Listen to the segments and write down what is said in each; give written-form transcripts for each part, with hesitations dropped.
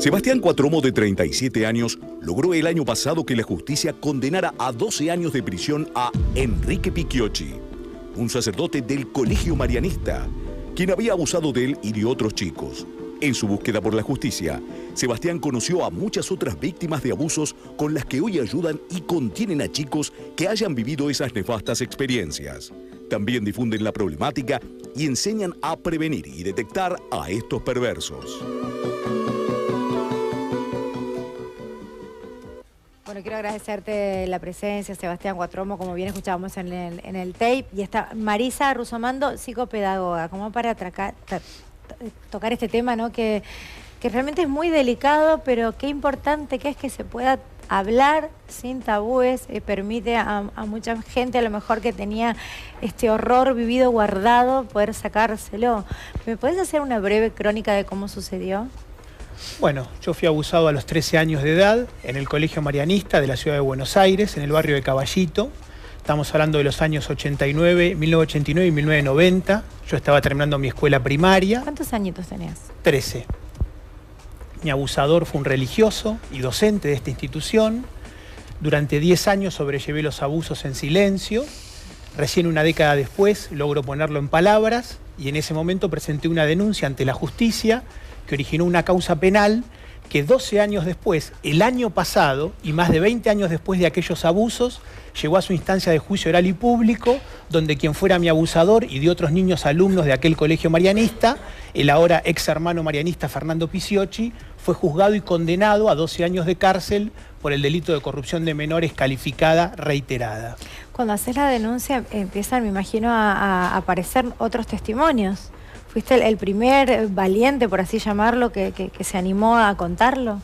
Sebastián Cuatromo, de 37 años, logró el año pasado que la justicia condenara a 12 años de prisión a Enrique Picchiocci, un sacerdote del Colegio Marianista, quien había abusado de él y de otros chicos. En su búsqueda por la justicia, Sebastián conoció a muchas otras víctimas de abusos con las que hoy ayudan y contienen a chicos que hayan vivido esas nefastas experiencias. También difunden la problemática y enseñan a prevenir y detectar a estos perversos. Bueno, quiero agradecerte la presencia, Sebastián Cuatromo, como bien escuchábamos en el tape. Y está Marisa Rusomando, psicopedagoga, como para tocar este tema, ¿no? Que realmente es muy delicado, pero qué importante que es que se pueda hablar sin tabúes. Permite a mucha gente, a lo mejor que tenía este horror vivido guardado, poder sacárselo. ¿Me podés hacer una breve crónica de cómo sucedió? Bueno, yo fui abusado a los 13 años de edad en el Colegio Marianista de la ciudad de Buenos Aires, en el barrio de Caballito. Estamos hablando de los años 1989 y 1990. Yo estaba terminando mi escuela primaria. ¿Cuántos añitos tenías? 13. Mi abusador fue un religioso y docente de esta institución. Durante 10 años sobrellevé los abusos en silencio. Recién una década después logro ponerlo en palabras y en ese momento presenté una denuncia ante la justicia que originó una causa penal que 12 años después, el año pasado, y más de 20 años después de aquellos abusos, llegó a su instancia de juicio oral y público, donde quien fuera mi abusador y de otros niños alumnos de aquel colegio marianista, el ahora ex hermano marianista Fernando Picchiocci, fue juzgado y condenado a 12 años de cárcel por el delito de corrupción de menores calificada reiterada. Cuando haces la denuncia empiezan, me imagino, a aparecer otros testimonios. ¿Fuiste el primer valiente, por así llamarlo, que se animó a contarlo?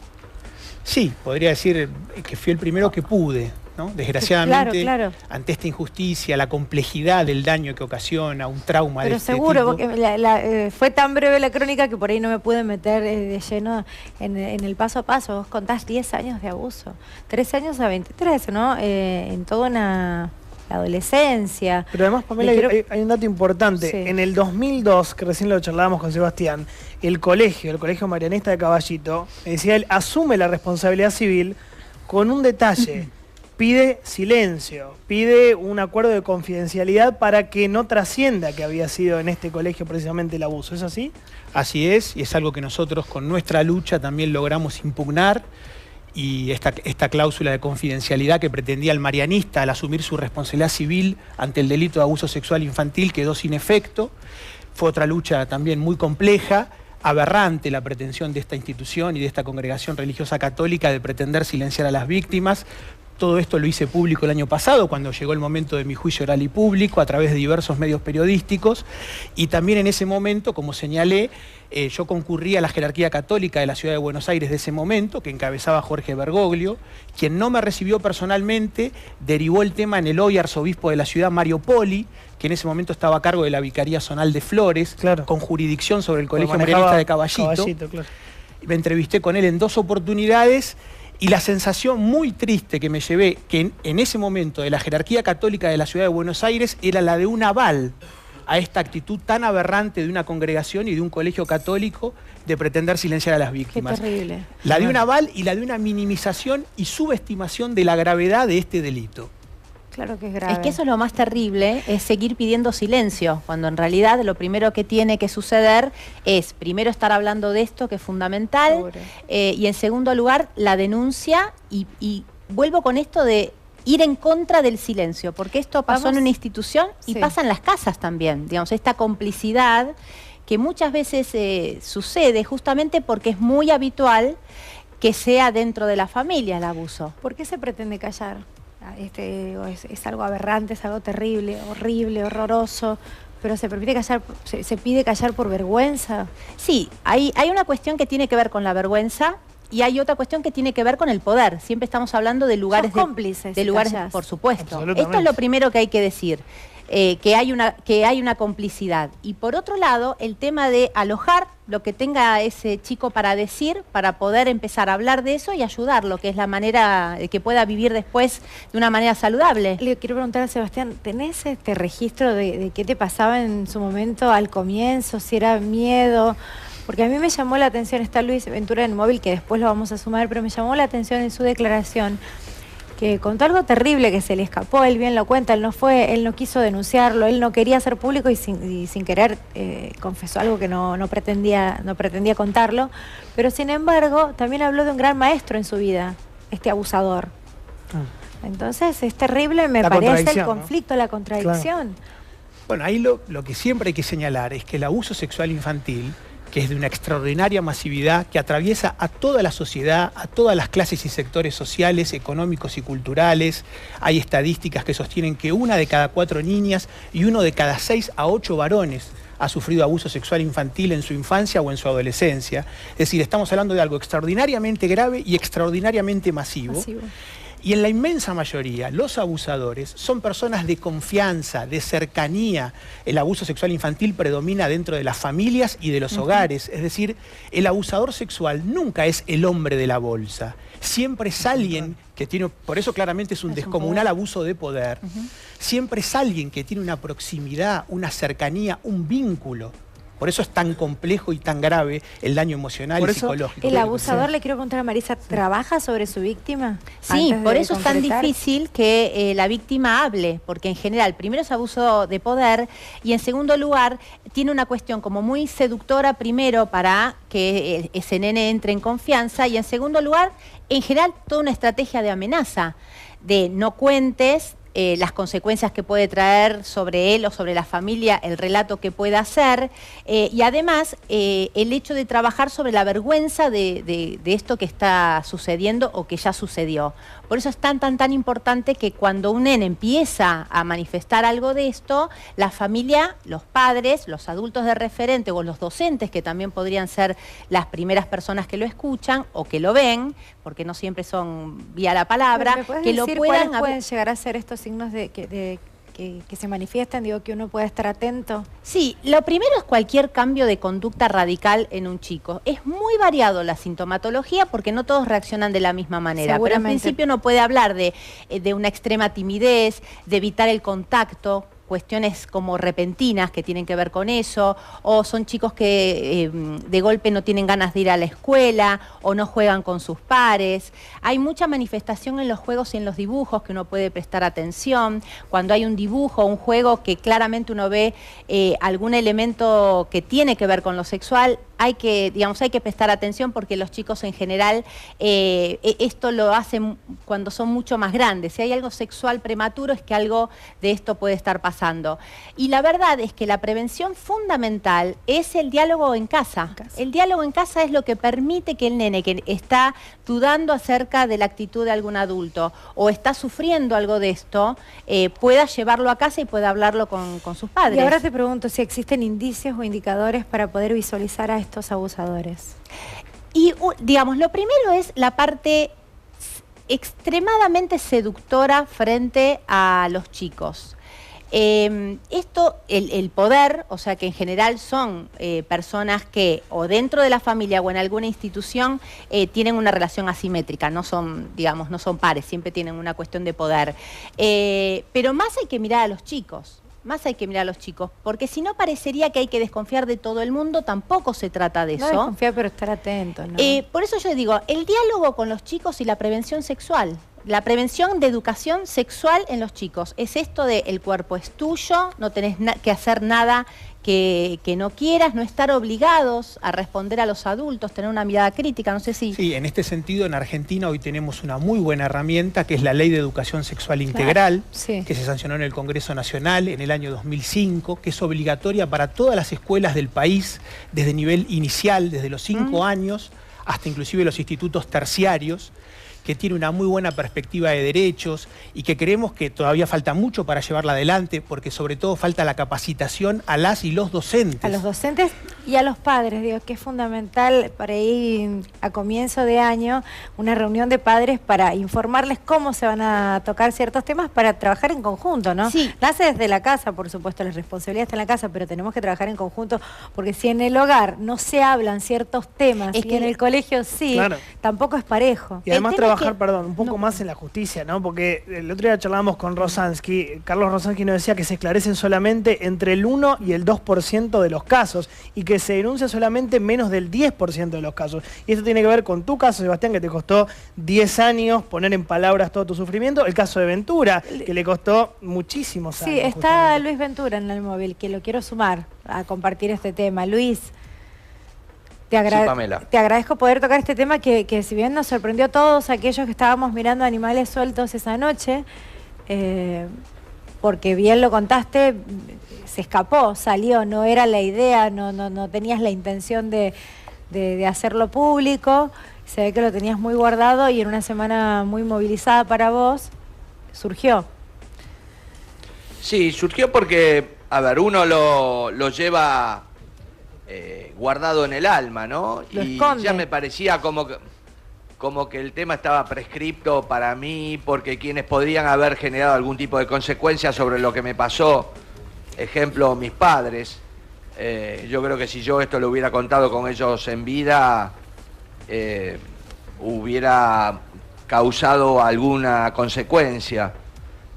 Sí, podría decir que fui el primero que pude, ¿no? Desgraciadamente, claro. Ante esta injusticia, la complejidad del daño que ocasiona, un trauma de este tipo. Pero seguro, porque fue tan breve la crónica que por ahí no me pude meter de lleno en el paso a paso. Vos contás 10 años de abuso, 13 años a 23, ¿no? En toda una adolescencia. Pero además, Pamela, hay un dato importante. Sí. En el 2002, que recién lo charlábamos con Sebastián, el Colegio Marianista de Caballito, decía él, asume la responsabilidad civil con un detalle. Pide silencio, pide un acuerdo de confidencialidad para que no trascienda que había sido en este colegio precisamente el abuso. ¿Es así? Así es, y es algo que nosotros con nuestra lucha también logramos impugnar. Y esta cláusula de confidencialidad que pretendía el marianista al asumir su responsabilidad civil ante el delito de abuso sexual infantil quedó sin efecto. Fue otra lucha también muy compleja, aberrante la pretensión de esta institución y de esta congregación religiosa católica de pretender silenciar a las víctimas. Todo esto lo hice público el año pasado, cuando llegó el momento de mi juicio oral y público, a través de diversos medios periodísticos. Y también en ese momento, como señalé, yo concurrí a la jerarquía católica de la ciudad de Buenos Aires de ese momento, que encabezaba Jorge Bergoglio, quien no me recibió personalmente, derivó el tema en el hoy arzobispo de la ciudad, Mario Poli, que en ese momento estaba a cargo de la Vicaría Zonal de Flores, claro, con jurisdicción sobre el Colegio Marianista de Caballito. Claro. Me entrevisté con él en 2 oportunidades. Y la sensación muy triste que me llevé, que en ese momento de la jerarquía católica de la ciudad de Buenos Aires, era la de un aval a esta actitud tan aberrante de una congregación y de un colegio católico de pretender silenciar a las víctimas. Qué terrible. La de un aval y la de una minimización y subestimación de la gravedad de este delito. Claro que es grave. Es que eso es lo más terrible, es seguir pidiendo silencio, cuando en realidad lo primero que tiene que suceder es primero estar hablando de esto, que es fundamental, y en segundo lugar la denuncia, y vuelvo con esto de ir en contra del silencio, porque esto pasó en una institución y pasa en las casas también, digamos, esta complicidad que muchas veces sucede justamente porque es muy habitual que sea dentro de la familia el abuso. ¿Por qué se pretende callar? Es algo aberrante, es algo terrible, horrible, horroroso, pero se permite callar, se pide callar por vergüenza. Sí, hay una cuestión que tiene que ver con la vergüenza y hay otra cuestión que tiene que ver con el poder. Siempre estamos hablando de lugares cómplices, de lugares, por supuesto. Esto es lo primero que hay que decir. Que hay una complicidad. Y por otro lado, el tema de alojar lo que tenga ese chico para decir, para poder empezar a hablar de eso y ayudarlo, que es la manera de que pueda vivir después de una manera saludable. Le quiero preguntar a Sebastián, ¿tenés este registro de qué te pasaba en su momento al comienzo? Si era miedo, Porque a mí me llamó la atención, está Luis Ventura en el móvil, que después lo vamos a sumar, pero me llamó la atención en su declaración que contó algo terrible que se le escapó, él bien lo cuenta, él no quiso denunciarlo, él no quería hacer público y sin querer confesó algo que no pretendía contarlo, pero sin embargo también habló de un gran maestro en su vida, este abusador. Entonces es terrible, me parece el conflicto, ¿no? La contradicción. Claro. Bueno, ahí lo que siempre hay que señalar es que el abuso sexual infantil, que es de una extraordinaria masividad, que atraviesa a toda la sociedad, a todas las clases y sectores sociales, económicos y culturales. Hay estadísticas que sostienen que 1 de cada 4 niñas y 1 de cada 6 a 8 varones ha sufrido abuso sexual infantil en su infancia o en su adolescencia. Es decir, estamos hablando de algo extraordinariamente grave y extraordinariamente masivo. Y en la inmensa mayoría, los abusadores son personas de confianza, de cercanía. El abuso sexual infantil predomina dentro de las familias y de los hogares. Es decir, el abusador sexual nunca es el hombre de la bolsa. Siempre es alguien que tiene, por eso claramente es un descomunal abuso de poder. Siempre es alguien que tiene una proximidad, una cercanía, un vínculo. Por eso es tan complejo y tan grave el daño emocional y psicológico. ¿El abusador, le quiero contar a Marisa, trabaja sobre su víctima? Sí, por eso es tan difícil que la víctima hable, porque en general, primero es abuso de poder y en segundo lugar tiene una cuestión como muy seductora primero para que ese nene entre en confianza y en segundo lugar, en general, toda una estrategia de amenaza, de no cuentes, las consecuencias que puede traer sobre él o sobre la familia, el relato que pueda hacer, y además el hecho de trabajar sobre la vergüenza de esto que está sucediendo o que ya sucedió. Por eso es tan importante que cuando un nene empieza a manifestar algo de esto, la familia, los padres, los adultos de referente o los docentes, que también podrían ser las primeras personas que lo escuchan o que lo ven, porque no siempre son vía la palabra, que lo puedan... ¿Cuáles pueden llegar a ser estos signos que se manifiestan, digo, que uno pueda estar atento? Sí, lo primero es cualquier cambio de conducta radical en un chico. Es muy variado la sintomatología porque no todos reaccionan de la misma manera. Pero en principio uno puede hablar de una extrema timidez, de evitar el contacto, cuestiones como repentinas que tienen que ver con eso, o son chicos que de golpe no tienen ganas de ir a la escuela o no juegan con sus pares. Hay mucha manifestación en los juegos y en los dibujos que uno puede prestar atención. Cuando hay un dibujo, un juego que claramente uno ve algún elemento que tiene que ver con lo sexual, hay que prestar atención porque los chicos en general esto lo hacen cuando son mucho más grandes. Si hay algo sexual prematuro es que algo de esto puede estar pasando. Y la verdad es que la prevención fundamental es el diálogo en casa. El diálogo en casa es lo que permite que el nene que está dudando acerca de la actitud de algún adulto o está sufriendo algo de esto, pueda llevarlo a casa y pueda hablarlo con sus padres. Y ahora te pregunto si existen indicios o indicadores para poder visualizar a estos abusadores. Y digamos, lo primero es la parte extremadamente seductora frente a los chicos. El poder, o sea que en general son personas que o dentro de la familia o en alguna institución tienen una relación asimétrica, no son pares, siempre tienen una cuestión de poder. Pero más hay que mirar a los chicos. Porque si no parecería que hay que desconfiar de todo el mundo, tampoco se trata de eso. No desconfiar, pero estar atento, ¿no? Por eso yo digo, el diálogo con los chicos y la prevención sexual. La prevención de educación sexual en los chicos. Es esto de el cuerpo es tuyo, no tenés que hacer nada que no quieras, no estar obligados a responder a los adultos, tener una mirada crítica, no sé si... Sí, en este sentido en Argentina hoy tenemos una muy buena herramienta que es la Ley de Educación Sexual Integral, que se sancionó en el Congreso Nacional en el año 2005, que es obligatoria para todas las escuelas del país, desde nivel inicial, desde los 5 años, hasta inclusive los institutos terciarios, que tiene una muy buena perspectiva de derechos y que creemos que todavía falta mucho para llevarla adelante, porque sobre todo falta la capacitación a las y los docentes. A los docentes y a los padres, digo, que es fundamental para ir a comienzo de año una reunión de padres para informarles cómo se van a tocar ciertos temas para trabajar en conjunto, ¿no? Sí. Nace desde la casa, por supuesto, la responsabilidad está en la casa, pero tenemos que trabajar en conjunto, porque si en el hogar no se hablan ciertos temas y en el colegio sí, tampoco es parejo. Y además trabajar, perdón, un poco más en la justicia, ¿no? Porque el otro día charlábamos con Rosansky, Carlos Rosansky nos decía que se esclarecen solamente entre el 1 y el 2% de los casos y que se denuncia solamente menos del 10% de los casos. Y esto tiene que ver con tu caso, Sebastián, que te costó 10 años poner en palabras todo tu sufrimiento, el caso de Ventura, que le costó muchísimos años. Sí, está justamente Luis Ventura en el móvil, que lo quiero sumar a compartir este tema. Luis, te agradezco poder tocar este tema que si bien nos sorprendió a todos aquellos que estábamos mirando Animales Sueltos esa noche, porque bien lo contaste, se escapó, salió, no era la idea, no tenías la intención de hacerlo público, se ve que lo tenías muy guardado y en una semana muy movilizada para vos, surgió. Sí, surgió porque, a ver, uno lo lleva guardado en el alma, ¿no? Y ya me parecía como que el tema estaba prescripto para mí, porque quienes podrían haber generado algún tipo de consecuencia sobre lo que me pasó, ejemplo, mis padres, yo creo que si yo esto lo hubiera contado con ellos en vida, hubiera causado alguna consecuencia.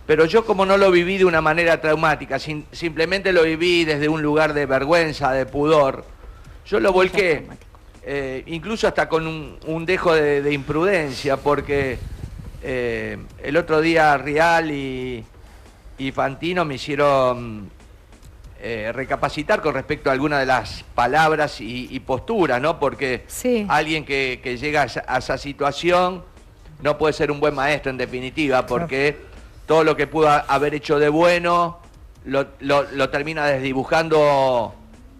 Pero yo, como no lo viví de una manera traumática, simplemente lo viví desde un lugar de vergüenza, de pudor, yo lo volqué, incluso hasta con un dejo de imprudencia, porque el otro día Rial y Fantino me hicieron recapacitar con respecto a algunas de las palabras y posturas, ¿no? Porque sí, alguien que llega a esa situación no puede ser un buen maestro, en definitiva, porque todo lo que pudo haber hecho de bueno lo termina desdibujando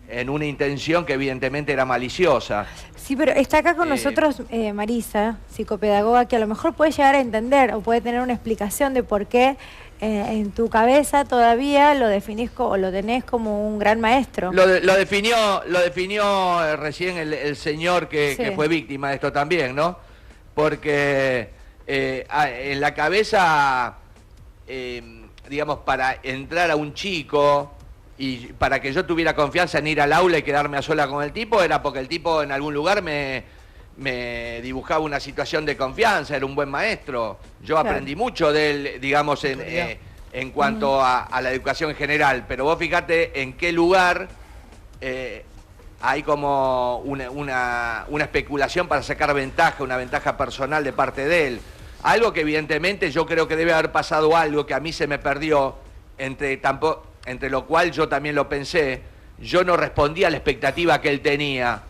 en una intención que evidentemente era maliciosa. Sí, pero está acá con nosotros Marisa, psicopedagoga, que a lo mejor puede llegar a entender o puede tener una explicación de por qué en tu cabeza todavía lo definís o lo tenés como un gran maestro. Lo definió recién el señor que fue víctima de esto también, ¿no? Porque en la cabeza, digamos, para entrar a un chico y para que yo tuviera confianza en ir al aula y quedarme a sola con el tipo, era porque el tipo en algún lugar me dibujaba una situación de confianza, era un buen maestro. Yo aprendí mucho de él, digamos, en cuanto a la educación en general, pero vos fíjate en qué lugar hay como una especulación para sacar ventaja, una ventaja personal de parte de él. Algo que evidentemente yo creo que debe haber pasado algo que a mí se me perdió, entre lo cual yo también lo pensé. Yo no respondí a la expectativa que él tenía,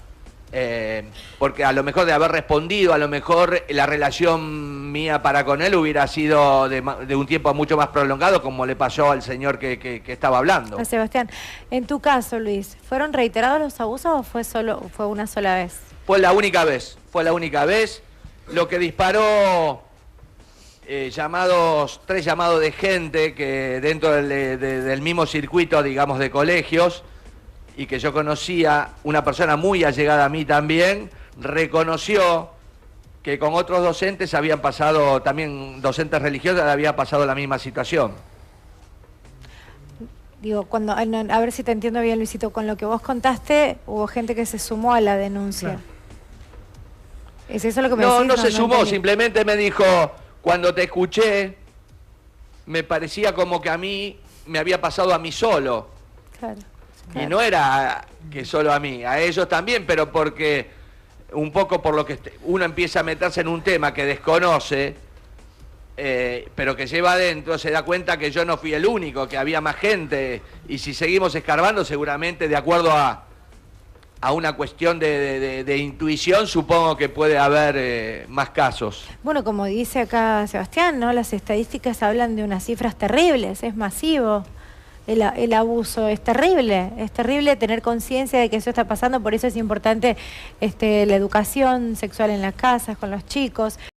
porque a lo mejor de haber respondido, a lo mejor la relación mía para con él hubiera sido de un tiempo mucho más prolongado, como le pasó al señor que estaba hablando. Sebastián, en tu caso, Luis, ¿fueron reiterados los abusos o fue una sola vez? Fue la única vez, lo que disparó tres llamados de gente que dentro del mismo circuito, digamos, de colegios, y que yo conocía, una persona muy allegada a mí también, reconoció que con otros docentes habían pasado, también docentes religiosos, había pasado la misma situación. Digo, a ver si te entiendo bien, Luisito, con lo que vos contaste, hubo gente que se sumó a la denuncia. Claro. ¿Es eso lo que me decís? No se sumó, simplemente me dijo, cuando te escuché, me parecía como que a mí me había pasado a mí solo. Claro. Y no era que solo a mí, a ellos también, pero porque un poco por lo que uno empieza a meterse en un tema que desconoce, pero que lleva adentro, se da cuenta que yo no fui el único, que había más gente, y si seguimos escarbando, seguramente de acuerdo a una cuestión de intuición, supongo que puede haber más casos. Bueno, como dice acá Sebastián, ¿no? Las estadísticas hablan de unas cifras terribles, es masivo. El abuso es terrible tener conciencia de que eso está pasando, por eso es importante la educación sexual en las casas, con los chicos.